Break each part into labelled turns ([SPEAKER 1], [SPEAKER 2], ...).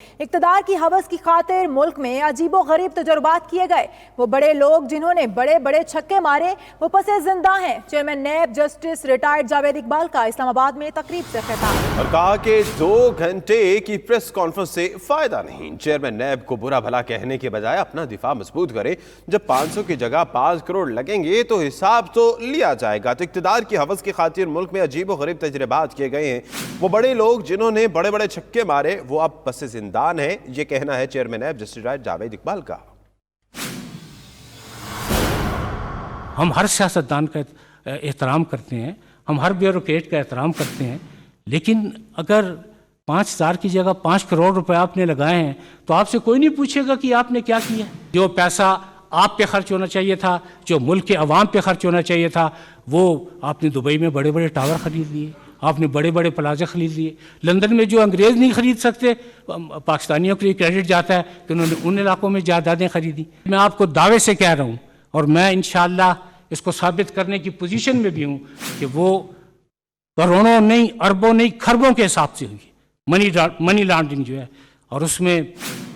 [SPEAKER 1] اقتدار کی ہوس کی خاطر ملک میں عجیب و غریب تجربات کیے گئے۔ وہ بڑے لوگ جنہوں نے بڑے بڑے چھکے مارے وہ پس زندہ ہیں۔ Chairman NAB justice retired Javed Iqbal کا اسلام آباد میں تقریب سے خطاب۔
[SPEAKER 2] اور کہا کہ 2 گھنٹے کی پریس کانفرنس سے فائدہ نہیں۔ چیئرمین نیب کو برا بھلا کہنے کے بجائے اپنا دفاع مضبوط کرے۔ جب 500 کی جگہ 5 کروڑ لگیں گے تو حساب تو لیا جائے گا۔ تو اقتدار کی ہوس کی خاطر ملک میں عجیب و غریب تجربات کیے گئے ہیں۔ وہ بڑے لوگ جنہوں نے بڑے بڑے چھکے مارے وہ اب پس زندان ہیں، یہ کہنا ہے chairman NAB justice retired Javed Iqbal کا۔
[SPEAKER 3] ہم ہر سیاستدان کا احترام کرتے ہیں، ہم ہر بیوروکریٹ کا احترام کرتے ہیں، لیکن اگر 5,000 کی جگہ 5 کروڑ روپے آپ نے لگائے ہیں تو آپ سے کوئی نہیں پوچھے گا کہ آپ نے کیا کیا۔ جو پیسہ آپ پہ خرچ ہونا چاہیے تھا، جو ملک کے عوام پہ خرچ ہونا چاہیے تھا، وہ آپ نے دبئی میں بڑے بڑے ٹاور خرید لیے، آپ نے بڑے بڑے پلازے خرید لیے۔ لندن میں جو انگریز نہیں خرید سکتے، پاکستانیوں کے لیے کریڈٹ جاتا ہے کہ انہوں نے ان علاقوں میں جائیدادیں خریدی۔ میں آپ کو دعوے سے کہہ رہا ہوں اور میں انشاءاللہ اس کو ثابت کرنے کی پوزیشن میں بھی ہوں کہ وہ کروڑوں نہیں، اربوں نہیں، کھربوں کے حساب سے ہوگی منی لانڈرنگ جو ہے، اور اس میں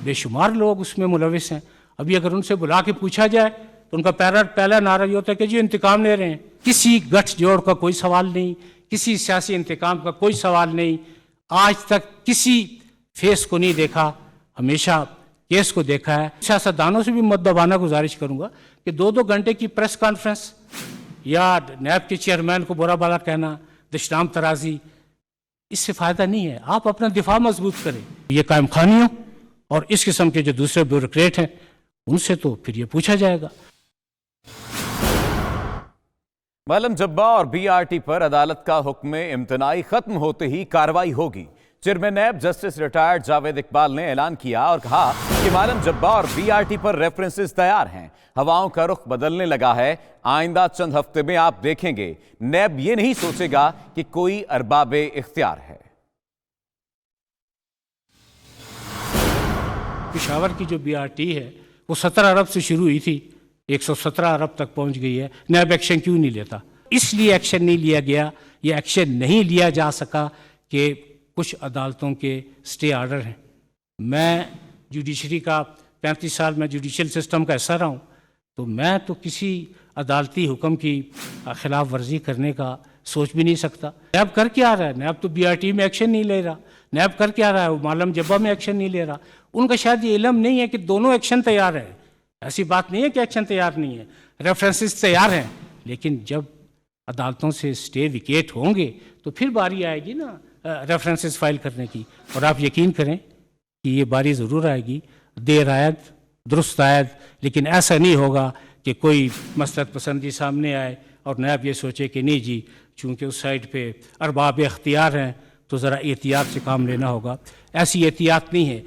[SPEAKER 3] بے شمار لوگ اس میں ملوث ہیں۔ ابھی اگر ان سے بلا کے پوچھا جائے تو ان کا پہلا نعرہ یہ ہوتا ہے کہ جی انتقام لے رہے ہیں۔ کسی گٹھ جوڑ کا کوئی سوال نہیں، کسی سیاسی انتقام کا کوئی سوال نہیں۔ آج تک کسی فیس کو نہیں دیکھا، ہمیشہ کیس کو دیکھا ہے۔ سیاستدانوں سے بھی مؤدبانہ گزارش کروں گا کہ 2 گھنٹے کی پریس کانفرنس یا نیب کے چیئرمین کو برا بھلا کہنا، دشنام ترازی، اس سے فائدہ نہیں ہے۔ آپ اپنا دفاع مضبوط کریں۔ یہ قائم خانیوں اور اس قسم کے جو دوسرے بیوروکریٹ ہیں ان سے تو پھر یہ پوچھا جائے گا۔
[SPEAKER 4] معلم جبہ اور بی آر ٹی پر عدالت کا حکم امتناعی ختم ہوتے ہی کارروائی ہوگی۔ Chairman NAB justice retired Javed Iqbal نے اعلان کیا اور کہا کہ معلم جبہ اور بی آر ٹی پر ریفرنسز تیار ہیں۔ ہواؤں کا رخ بدلنے لگا ہے۔ آئندہ چند ہفتے میں آپ دیکھیں گے نیب یہ نہیں سوچے گا کہ کوئی ارباب اختیار ہے۔
[SPEAKER 3] پشاور کی جو بی آر ٹی ہے وہ 17 ارب سے شروع ہوئی تھی، 117 ارب تک پہنچ گئی ہے۔ نیب ایکشن کیوں نہیں لیتا؟ اس لیے ایکشن نہیں لیا گیا، یہ ایکشن نہیں لیا جا سکا کہ کچھ عدالتوں کے سٹے آرڈر ہیں۔ میں جوڈیشری کا 35 سال میں جوڈیشل سسٹم کا حصہ رہا ہوں، تو میں تو کسی عدالتی حکم کی خلاف ورزی کرنے کا سوچ بھی نہیں سکتا۔ نیب کر کے آ رہا ہے، نیب تو بی آر ٹی میں ایکشن نہیں لے رہا، نیب کر کے آ رہا ہے، وہ معلم جبہ میں ایکشن نہیں لے رہا۔ ان کا شاید یہ علم نہیں ہے کہ دونوں ایکشن تیار ہیں۔ ایسی بات نہیں ہے کہ ایکشن تیار نہیں ہے، ریفرنسز تیار ہیں، لیکن جب عدالتوں سے سٹے ویکیٹ ہوں گے تو پھر باری آئے گی نا ریفرنسز فائل کرنے کی۔ اور آپ یقین کریں کہ یہ باری ضرور آئے گی، دیر آید درست آید، لیکن ایسا نہیں ہوگا کہ کوئی مصلحت پسندی سامنے آئے اور نیب یہ سوچے کہ نہیں جی چونکہ اس سائڈ پہ ارباب اختیار ہیں تو ذرا احتیاط سے کام لینا ہوگا۔ ایسی احتیاط نہیں ہے۔